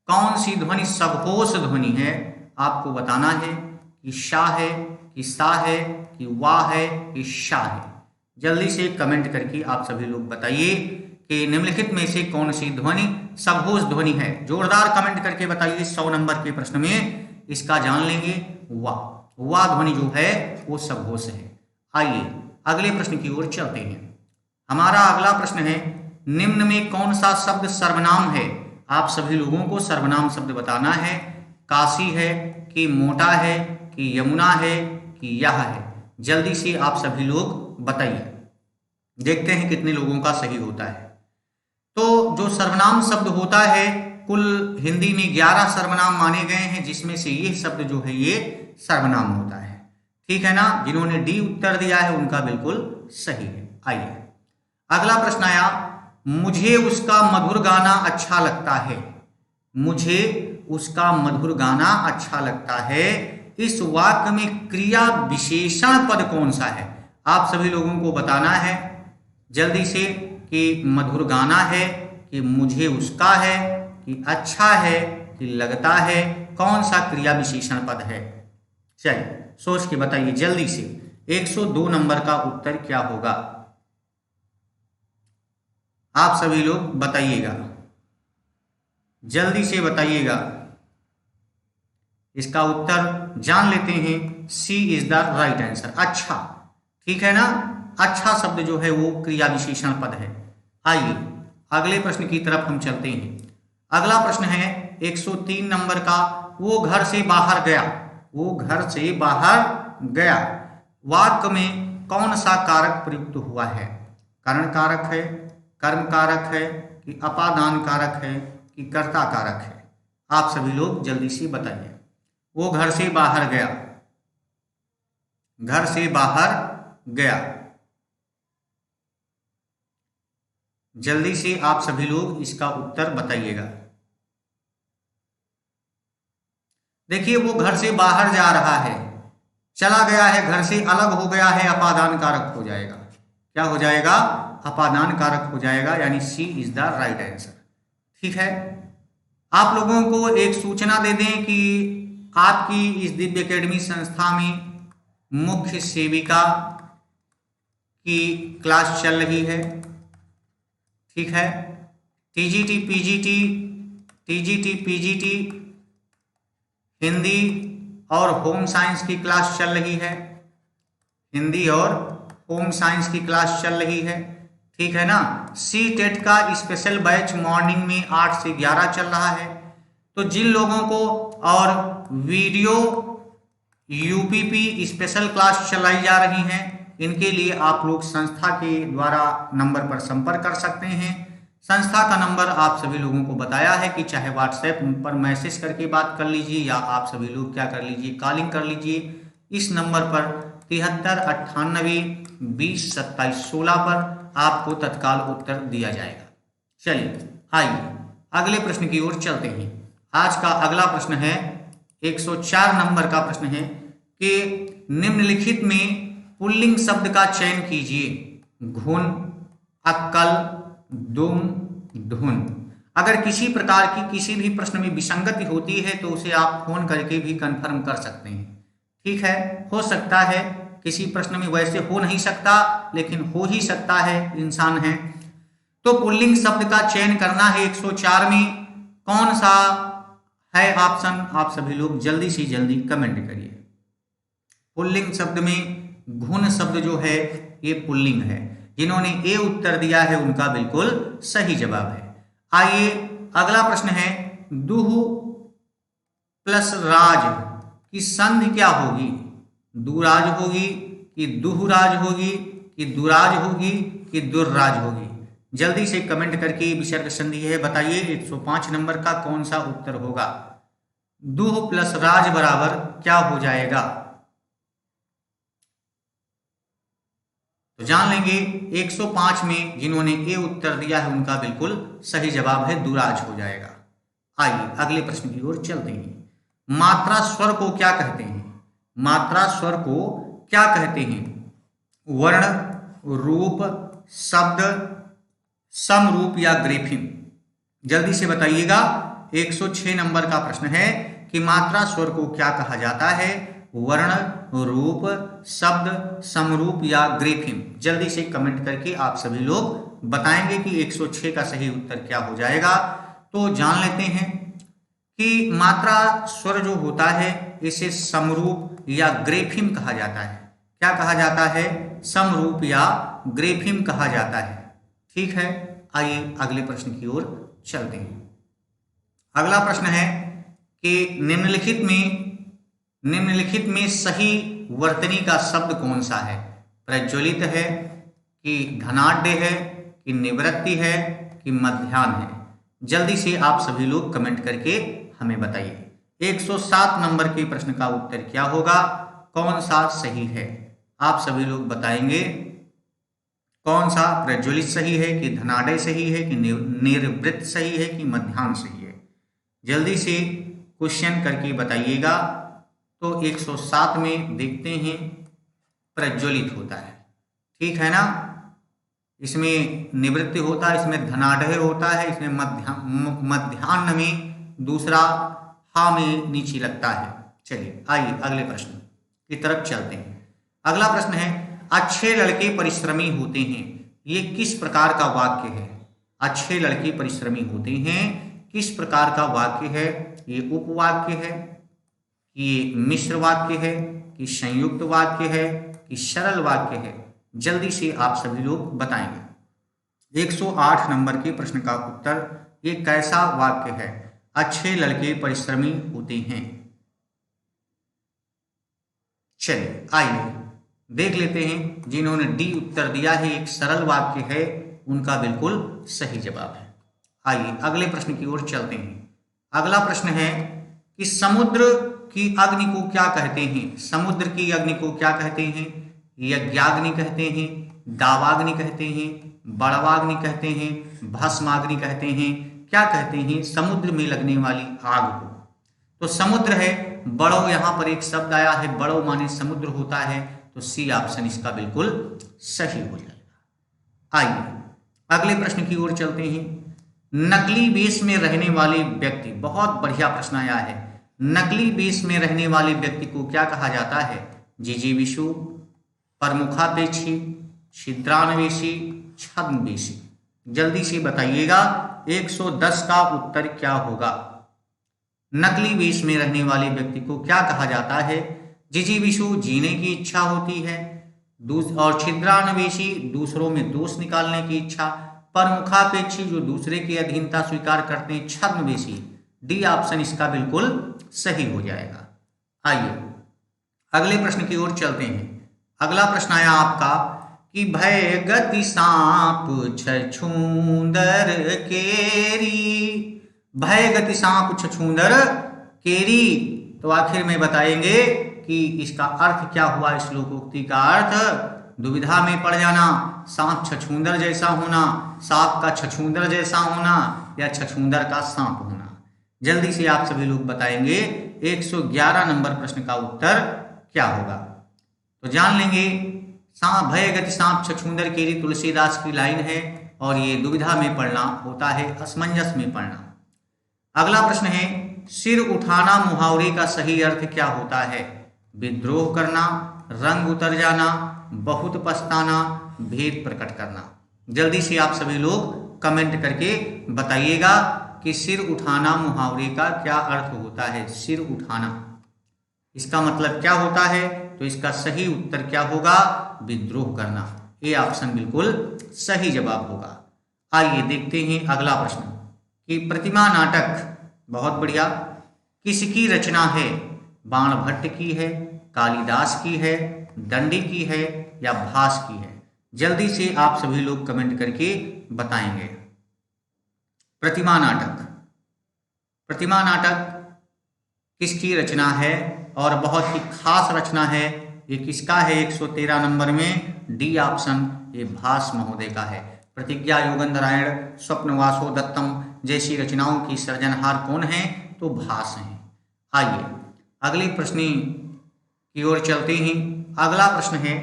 कौन सी ध्वनि सघोष ध्वनि है? आपको बताना है कि शाह है, कि सा है, कि वाह है, कि शाह है? जल्दी से कमेंट करके आप सभी लोग बताइए कि निम्नलिखित में से कौन सी ध्वनि सघोष ध्वनि है। जोरदार कमेंट करके बताइए। 100 नंबर के प्रश्न में इसका जान लेंगे। वाह, वाह ध्वनि जो है वो सघोष है। आइए अगले प्रश्न की ओर चलते हैं। हमारा अगला प्रश्न है, निम्न में कौन सा शब्द सर्वनाम है? आप सभी लोगों को सर्वनाम शब्द बताना है। काशी है, कि मोटा है, कि यमुना है, कि यह है? जल्दी से आप सभी लोग बताइए, देखते हैं कितने लोगों का सही होता है। तो जो सर्वनाम शब्द होता है, कुल हिंदी में 11 सर्वनाम माने गए हैं, जिसमें से ये शब्द जो है ये सर्वनाम होता है। ठीक है ना, जिन्होंने डी उत्तर दिया है उनका बिल्कुल सही है। आइए अगला प्रश्न आया, मुझे उसका मधुर गाना अच्छा लगता है। मुझे उसका मधुर गाना अच्छा लगता है। इस वाक्य में क्रिया विशेषण पद कौन सा है? आप सभी लोगों को बताना है जल्दी से कि मधुर गाना है कि मुझे उसका है कि अच्छा है कि लगता है, कौन सा क्रिया विशेषण पद है? चलिए सोच के बताइए जल्दी से। 102 नंबर का उत्तर क्या होगा? आप सभी लोग बताइएगा, जल्दी से बताइएगा। इसका उत्तर जान लेते हैं, सी इज द राइट आंसर। अच्छा, ठीक है ना। अच्छा शब्द जो है वो क्रिया विशेषण पद है। आइए अगले प्रश्न की तरफ हम चलते हैं। अगला प्रश्न है 103 नंबर का। वो घर से बाहर गया। वो घर से बाहर गया वाक्य में कौन सा कारक प्रयुक्त हुआ है? कारण कारक है, कर्म कारक है कि अपादान कारक है कि कर्ता कारक है? आप सभी लोग जल्दी से बताइए। वो घर से बाहर गया, घर से बाहर गया, जल्दी से आप सभी लोग इसका उत्तर बताइएगा। देखिए वो घर से बाहर जा रहा है, चला गया है, घर से अलग हो गया है, अपादान कारक हो जाएगा। क्या हो जाएगा? अपादान कारक हो जाएगा, यानी सी इज द राइट आंसर। ठीक है, आप लोगों को एक सूचना दे दें कि आपकी इस दिव्य एकेडमी संस्था में मुख्य सेविका की क्लास चल रही है। ठीक है, टीजीटी पीजीटी हिंदी और होम साइंस की क्लास चल रही है। हिंदी और होम साइंस की क्लास चल रही है। ठीक है ना। सी टेट का स्पेशल बैच मॉर्निंग में 8 से 11 चल रहा है। तो जिन लोगों को और वीडियो यूपीपी स्पेशल क्लास चलाई जा रही हैं, इनके लिए आप लोग संस्था के द्वारा नंबर पर संपर्क कर सकते हैं। संस्था का नंबर आप सभी लोगों को बताया है कि चाहे व्हाट्सएप पर मैसेज करके बात कर लीजिए या आप सभी लोग क्या कर लीजिए, कॉलिंग कर लीजिए। इस नंबर पर 73 98 20 27 16 पर आपको तत्काल उत्तर दिया जाएगा। चलिए आइए अगले प्रश्न की ओर चलते हैं। आज का अगला प्रश्न है 104 नंबर का प्रश्न है कि निम्नलिखित में पुल्लिंग शब्द का चयन कीजिए। घुन, अक्कल, दुम, धुन। अगर किसी प्रकार की किसी भी प्रश्न में विसंगति होती है तो उसे आप फोन करके भी कंफर्म कर सकते हैं। ठीक है, हो सकता है किसी प्रश्न में वैसे हो नहीं सकता लेकिन हो ही सकता है, इंसान है। तो पुल्लिंग शब्द का चयन करना है। 104 में कौन सा है ऑप्शन? आप सभी लोग जल्दी से जल्दी कमेंट करिए। पुल्लिंग शब्द में घुन शब्द जो है ये पुल्लिंग है। जिन्होंने ए उत्तर दिया है उनका बिल्कुल सही जवाब है। आइए अगला प्रश्न है दुह प्लस राज की संधि क्या होगी? दुराज होगी कि दुहराज होगी कि दुराज होगी कि दुर्राज होगी? जल्दी से कमेंट करके विसर्ग संधि है बताइए। 105 नंबर का कौन सा उत्तर होगा? दुह प्लस राज बराबर क्या हो जाएगा? तो जान लेंगे। 105 में जिन्होंने ए उत्तर दिया है उनका बिल्कुल सही जवाब है दुराज हो जाएगा। आइए अगले प्रश्न की ओर चलते हैं। मात्रा स्वर को क्या कहते हैं? मात्रा स्वर को क्या कहते हैं? वर्ण, रूप, शब्द, समरूप या ग्रेफिम? जल्दी से बताइएगा। 106 नंबर का प्रश्न है कि मात्रा स्वर को क्या कहा जाता है? वर्ण, रूप, शब्द, समरूप या ग्रेफिम? जल्दी से कमेंट करके आप सभी लोग बताएंगे कि 106 का सही उत्तर क्या हो जाएगा। तो जान लेते हैं कि मात्रा स्वर जो होता है इसे समरूप या ग्रेफिम कहा जाता है। क्या कहा जाता है? समरूप या ग्रेफिम कहा जाता है। ठीक है, आइए अगले प्रश्न की ओर चलते हैं। अगला प्रश्न है कि निम्नलिखित में सही वर्तनी का शब्द कौन सा है? प्रज्वलित है कि धनाढ्य है कि निवृत्ति है कि मध्याह्न है? जल्दी से आप सभी लोग कमेंट करके हमें बताइए। 107 नंबर के प्रश्न का उत्तर क्या होगा? कौन सा सही है? आप सभी लोग बताएंगे कौन सा प्रज्वलित सही है कि धनाढ्य सही है कि निर्वृत्त सही है कि मध्याह्न सही है? जल्दी से क्वेश्चन करके बताइएगा। तो 107 में देखते हैं प्रज्वलित होता है, ठीक है ना। इसमें निवृत्ति होता है, इसमें धनाढ़य होता है, इसमें मध्याह्न में दूसरा हा में नीचे लगता है। चलिए आइए अगले प्रश्न की तरफ चलते हैं। अगला प्रश्न है, अच्छे लड़के परिश्रमी होते हैं, ये किस प्रकार का वाक्य है? अच्छे लड़के परिश्रमी होते हैं किस प्रकार का वाक्य है? ये उपवाक्य है, ये मिश्र वाक्य है, कि संयुक्त वाक्य है, कि सरल वाक्य है? जल्दी से आप सभी लोग बताएंगे। 108 नंबर के प्रश्न का उत्तर, ये कैसा वाक्य है? अच्छे लड़के परिश्रमी होते हैं। चलिए आइए देख लेते हैं। जिन्होंने डी उत्तर दिया है, एक सरल वाक्य है, उनका बिल्कुल सही जवाब है। आइए अगले प्रश्न की ओर चलते हैं। अगला प्रश्न है कि समुद्र की अग्नि को क्या कहते हैं? समुद्र की अग्नि को क्या कहते हैं? यज्ञाग्नि कहते हैं, दावाग्नि कहते हैं, बड़वाग्नि कहते हैं, भस्माग्नि कहते हैं, क्या कहते हैं समुद्र में लगने वाली आग को? तो समुद्र है, बड़ो यहाँ पर एक शब्द आया है, बड़ो माने समुद्र होता है, तो सी ऑप्शन इसका बिल्कुल सही हो जाएगा। आइए अगले प्रश्न की ओर चलते हैं। नकली वेश में रहने वाले व्यक्ति, बहुत बढ़िया प्रश्न आया है। नकली वेश में रहने वाले व्यक्ति को क्या कहा जाता है? जिजीविषु, प्रमुखापेक्षी, छिद्रान्वेषी, छद्मवेशी? जल्दी से बताइएगा 110 का उत्तर क्या होगा? नकली वेश में रहने वाले व्यक्ति को क्या कहा जाता है? जिजीविषु, जीने की इच्छा होती है, और छिद्रान्वेषी, दूसरों में दोष निकालने की इच्छा, प्रमुखापेक्षी, जो दूसरे की अधीनता स्वीकार करते हैं, छद्मवेशी। डी ऑप्शन इसका बिल्कुल सही हो जाएगा। आइए अगले प्रश्न की ओर चलते हैं। अगला प्रश्न आया आपका कि भय गति सांप छछूंदर केरी। भय गति सांप छछूंदर केरी, तो आखिर में बताएंगे कि इसका अर्थ क्या हुआ। इस लोकोक्ति का अर्थ दुविधा में पड़ जाना, सांप छछूंदर जैसा होना, सांप का छछूंदर जैसा होना, या छछूंदर का सांप होना? जल्दी से आप सभी लोग बताएंगे 111 नंबर प्रश्न का उत्तर क्या होगा। तो जान लेंगे, सांप भय गति सांप छछूंदर केरी तुलसीदास की लाइन है, और ये दुविधा में पड़ना होता है, असमंजस में पड़ना। अगला प्रश्न है, सिर उठाना मुहावरे का सही अर्थ क्या होता है? विद्रोह करना, रंग उतर जाना, बहुत पछताना, भेद प्रकट करना? जल्दी से आप सभी लोग कमेंट करके बताइएगा कि सिर उठाना मुहावरे का क्या अर्थ होता है। सिर उठाना, इसका मतलब क्या होता है? तो इसका सही उत्तर क्या होगा? विद्रोह करना। ये ऑप्शन बिल्कुल सही जवाब होगा। आइए देखते हैं अगला प्रश्न कि प्रतिमा नाटक, बहुत बढ़िया, किसकी रचना है? बाणभट्ट की है, कालिदास की है, दंडी की है, या भास की है? जल्दी से आप सभी लोग कमेंट करके बताएंगे। प्रतिमा नाटक, प्रतिमा नाटक किसकी रचना है? और बहुत ही खास रचना है, ये किसका है? 113 नंबर में डी ऑप्शन, ये भास महोदय का है। प्रतिज्ञा, योगेंद्रायण, स्वप्नवासो दत्तम जैसी रचनाओं की सृजनहार कौन है? तो भास हैं। आइए अगले प्रश्न की ओर चलते हैं। अगला प्रश्न है,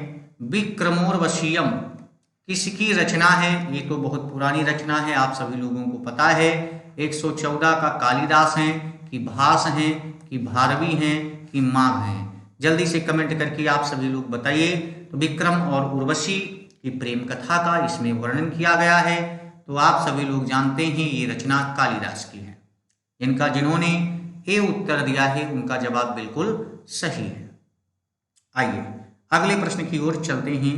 विक्रमोर्वशीयम किसकी रचना है? ये तो बहुत पुरानी रचना है, आप सभी लोगों को पता है। 114 का कालिदास हैं, कि भास हैं, कि भारवी हैं, कि माघ हैं? जल्दी से कमेंट करके आप सभी लोग बताइए। तो विक्रम और उर्वशी की प्रेम कथा का इसमें वर्णन किया गया है। तो आप सभी लोग जानते हैं ये रचना कालिदास की है। इनका जिन्होंने ए उत्तर दिया है उनका जवाब बिल्कुल सही है। आइए अगले प्रश्न की ओर चलते हैं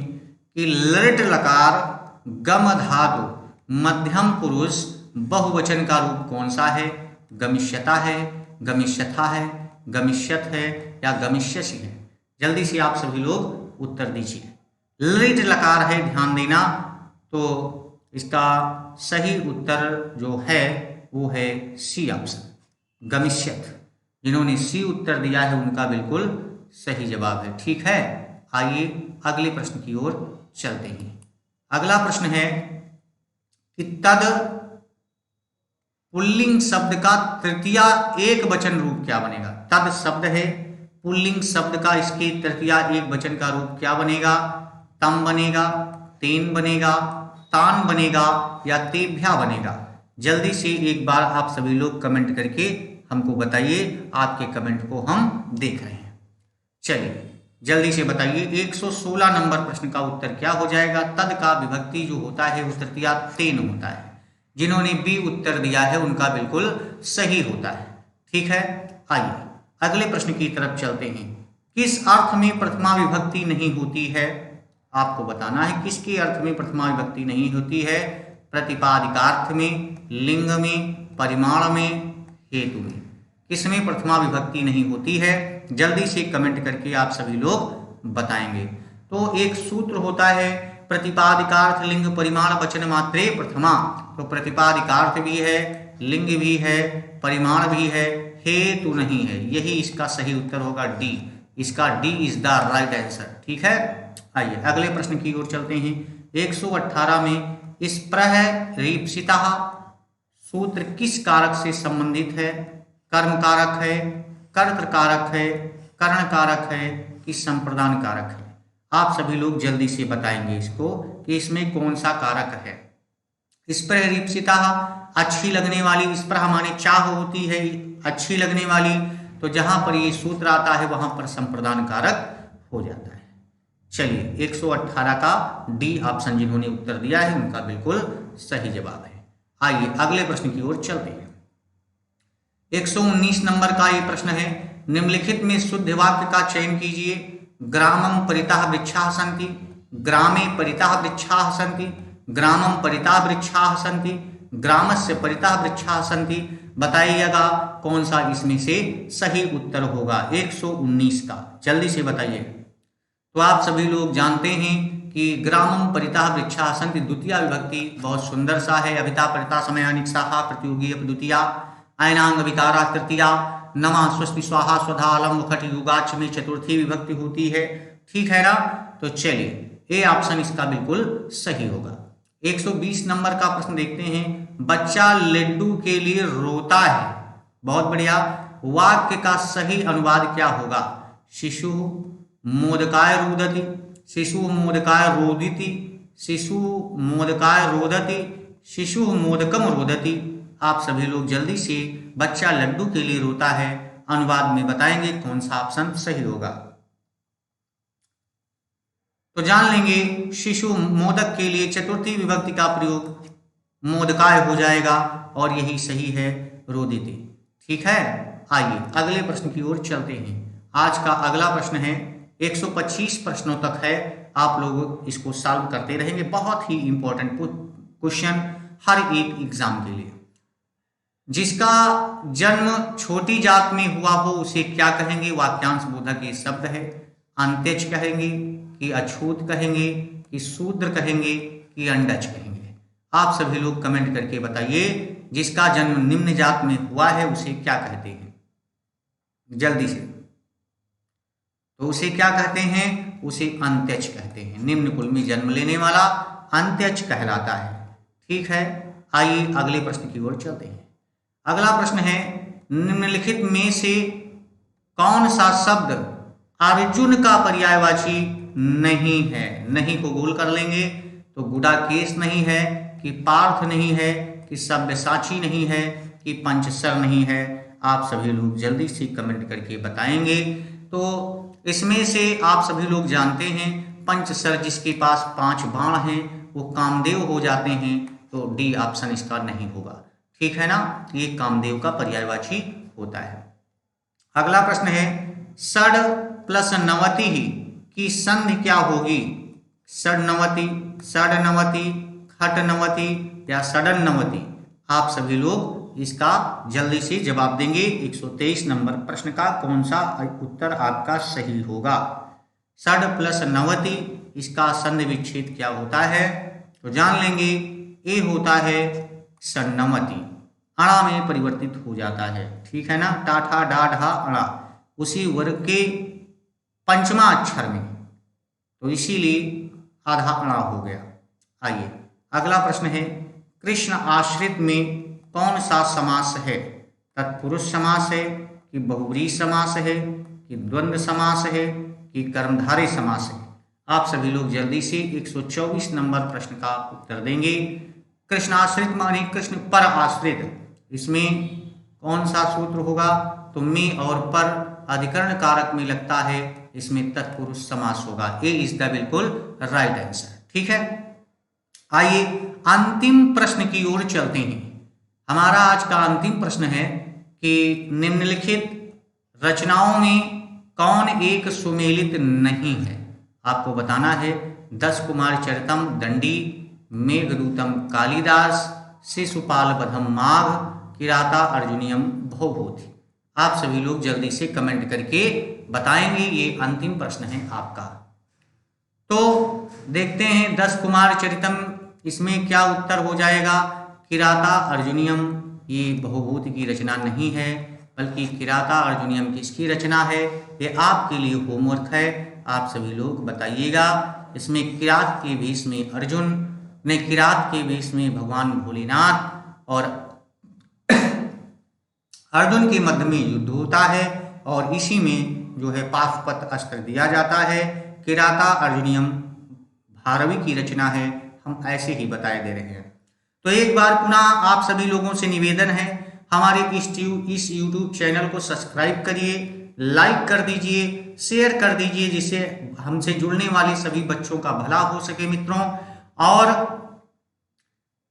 कि लृट लकार गम धातु मध्यम पुरुष बहुवचन का रूप कौन सा है? गमिष्यता है, गमिष्यथा है, गमिष्यत है, या गमिष्यसि है? जल्दी से आप सभी लोग उत्तर दीजिए। लृट लकार है, ध्यान देना। तो इसका सही उत्तर जो है वो है सी ऑप्शन, गमिष्यत। जिन्होंने सी उत्तर दिया है उनका बिल्कुल सही जवाब है। ठीक है, आइए अगले प्रश्न की ओर चलते हैं। अगला प्रश्न है कि तद पुल्लिंग शब्द का तृतीया एक वचन रूप क्या बनेगा? तद शब्द है, पुल्लिंग शब्द का इसके तृतीया एक वचन का रूप क्या बनेगा? तम बनेगा, तेन बनेगा, तान बनेगा या तेभ्या बनेगा? जल्दी से एक बार आप सभी लोग कमेंट करके हमको बताइए, आपके कमेंट को हम देख रहे हैं। चलिए जल्दी से बताइए, 116 नंबर प्रश्न का उत्तर क्या हो जाएगा? तद का विभक्ति जो होता है वो तृतीया तेन होता है। जिन्होंने बी उत्तर दिया है उनका बिल्कुल सही होता है। ठीक है, आइए अगले प्रश्न की तरफ चलते हैं। किस अर्थ में प्रथमा विभक्ति नहीं होती है? आपको बताना है किसके अर्थ में प्रथमा विभक्ति नहीं होती है। प्रतिपादिकार्थ में, लिंग में, परिमाण में, हेतु में। किसमें प्रथमा विभक्ति नहीं होती है? जल्दी से कमेंट करके आप सभी लोग बताएंगे। तो एक सूत्र होता है प्रतिपादिकार्थ लिंग परिमाण वचन मात्रे प्रथमा। तो प्रतिपादिकार्थ भी है, लिंग भी है, परिमाण भी है, हेतु नहीं है। यही इसका सही उत्तर होगा डी। इसका D is the right answer. ठीक है, आइए अगले प्रश्न की ओर चलते हैं। 118 में स्प्रह रीप्सिता सूत्र किस कारक से संबंधित है? कर्म कारक है, कर्तृ कारक है, कर्ण कारक है कि संप्रदान कारक है? आप सभी लोग जल्दी से बताएंगे इसको कि इसमें कौन सा कारक है। स्प्रह रीप्सिता अच्छी लगने वाली, स्प्रह माने चाह होती है, अच्छी लगने वाली। तो जहां पर ये सूत्र आता है वहां पर संप्रदान कारक हो जाता है। चलिए 118 का डी ऑप्शन जिन्होंने उत्तर दिया है उनका बिल्कुल सही जवाब है। आइए अगले प्रश्न की ओर चलते हैं। 119 नंबर का ये प्रश्न है। निम्नलिखित में शुद्ध वाक्य का चयन कीजिए। ग्रामं परितः वृक्षाः सन्ति, ग्रामे परितः वृक्षाः सन्ति, ग्रामं परितः वृक्षाः सन्ति, ग्रामस्य परितः वृक्षाः सन्ति। बताइएगा कौन सा इसमें से सही उत्तर होगा 119 का। जल्दी से बताइए। तो आप सभी लोग जानते हैं कि ग्रामं परितः वृक्षाः सन्ति द्वितीय विभक्ति बहुत सुंदर सा है। अभिता परिता समयानिक साहा प्रतियोगी द्वितीया, ऐनांग विकारा तृतीया, नमा स्वस्ति स्वाहा स्वधा अलम मुखट युगाच में चतुर्थी विभक्ति होती है। ठीक है ना? तो चलिए ए ऑप्शन इसका बिल्कुल सही होगा। 120 नंबर का प्रश्न देखते हैं। बच्चा लड्डू के लिए रोता है। बहुत बढ़िया। वाक्य का सही अनुवाद क्या होगा? शिशु मोदकाय रुदति, शिशु मोदकाय रोदिति, शिशु मोदकाय रोदति, शिशु मोदकम रोदति। आप सभी लोग जल्दी से बच्चा लड्डू के लिए रोता है अनुवाद में बताएंगे कौन सा ऑप्शन सही होगा। तो जान लेंगे शिशु मोदक के लिए चतुर्थी विभक्ति का प्रयोग मोदकाय हो जाएगा और यही सही है रोदिति। ठीक है, आइए अगले प्रश्न की ओर चलते हैं। आज का अगला प्रश्न है 125 प्रश्नों तक है। आप लोग इसको सॉल्व करते रहेंगे। बहुत ही इंपॉर्टेंट क्वेश्चन हर एक एग्जाम के लिए। जिसका जन्म छोटी जात में हुआ हो उसे क्या कहेंगे? वाक्यांश बोधक ये शब्द है। अंत्यज कहेंगे कि अछूत कहेंगे कि शूद्र कहेंगे कि अंडज कहेंगे? आप सभी लोग कमेंट करके बताइए। जिसका जन्म निम्न जात में हुआ है उसे क्या कहते हैं? जल्दी से। तो उसे क्या कहते हैं? उसे अंत्यज कहते हैं। निम्न कुल में जन्म लेने वाला अंत्यज कहलाता है। ठीक है, आइए अगले प्रश्न की ओर चलते हैं। अगला प्रश्न है निम्नलिखित में से कौन सा शब्द अर्जुन का पर्यायवाची नहीं है? नहीं को गोल कर लेंगे तो गुडाकेश नहीं है कि पार्थ नहीं है कि सब्यसाची नहीं है कि पंचसर नहीं है? आप सभी लोग जल्दी से कमेंट करके बताएंगे। तो इसमें से आप सभी लोग जानते हैं पंचसर जिसके पास 5 बाण हैं वो कामदेव हो जाते हैं। तो डी ऑप्शन इसका नहीं होगा। ठीक है ना? ये कामदेव का पर्यायवाची होता है। अगला प्रश्न है षड प्लस नवति की संधि क्या होगी? षडनवति, षडनवति, खटनवति या षडनवति? आप सभी लोग इसका जल्दी से जवाब देंगे। 123 नंबर प्रश्न का कौन सा उत्तर आपका सही होगा? षड प्लस नवति इसका संधि विच्छेद क्या होता है? तो जान लेंगे ए होता है षण्णवति। अणा में परिवर्तित हो जाता है। ठीक है ना? टाठा डाढ़ा अणा उसी वर्ग के पंचमा अक्षर में, तो इसीलिए आधा अणा हो गया। आइए अगला प्रश्न है कृष्ण आश्रित में कौन सा समास है? तत्पुरुष समास है कि बहुव्रीहि समास है कि द्वंद्व समास है कि कर्मधारय समास है? आप सभी लोग जल्दी से 124 नंबर प्रश्न का उत्तर देंगे। कृष्णाश्रित माने कृष्ण पर आश्रित, इसमें कौन सा सूत्र होगा? तो में और पर अधिकरण कारक में लगता है, इसमें तत्पुरुष समास होगा। ए इज द बिल्कुल राइट आंसर। ठीक है, आइए अंतिम प्रश्न की ओर चलते हैं। हमारा आज का अंतिम प्रश्न है कि निम्नलिखित रचनाओं में कौन एक सुमेलित नहीं है? आपको बताना है। 10 कुमार चरितम दंडी, मेघदूतम कालिदास, शिशुपाल वधम माघ, किराता अर्जुनियम भवभूति। आप सभी लोग जल्दी से कमेंट करके बताएंगे। ये अंतिम प्रश्न है आपका। तो देखते हैं 10 कुमार चरितम, इसमें क्या उत्तर हो जाएगा? किराता अर्जुनियम ये भवभूति की रचना नहीं है, बल्कि किराता अर्जुनियम किसकी रचना है? ये आपके लिए होमवर्क है, आप सभी लोग बताइएगा। इसमें किरात के वेश में अर्जुन ने किरात के वेश में भगवान भोलेनाथ और अर्जुन के मध्य में युद्ध होता है और इसी में जो है पाशुपत अस्त्र दिया जाता है। किराता अर्जुनियम भारवी की रचना है, हम ऐसे ही बताए दे रहे हैं। तो एक बार पुनः आप सभी लोगों से निवेदन है, हमारे इस YouTube चैनल को सब्सक्राइब करिए, लाइक कर दीजिए, शेयर कर दीजिए, जिससे हमसे जुड़ने वाले सभी बच्चों का भला हो सके मित्रों। और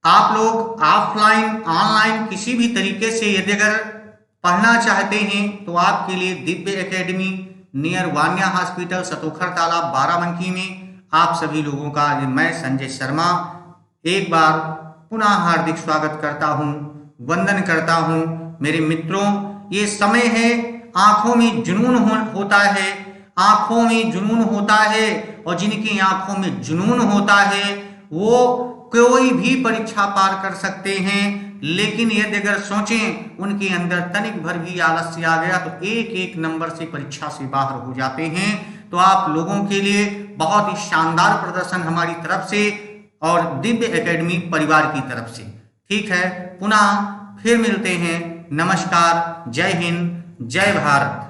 आप लोग ऑफलाइन ऑनलाइन किसी भी तरीके से यदि अगर पढ़ना चाहते हैं तो आपके लिए Divya academy near Vanya hospital सतोखर तालाब बाराबंकी में आप सभी लोगों का मैं संजय शर्मा एक बार पुनः हार्दिक स्वागत करता हूं, वंदन करता हूं। मेरे मित्रों, ये समय है, आंखों में जुनून होता है, आंखों में जुनून होता है, और जिनकी आंखों में जुनून होता है वो कोई भी परीक्षा पार कर सकते हैं। लेकिन यदि अगर सोचें उनके अंदर तनिक भर भी आलस्य आ गया तो एक एक नंबर से परीक्षा से बाहर हो जाते हैं। तो आप लोगों के लिए बहुत ही शानदार प्रदर्शन हमारी तरफ से और दिव्य एकेडमी परिवार की तरफ से। ठीक है, पुनः फिर मिलते हैं। नमस्कार, जय हिंद, जय भारत।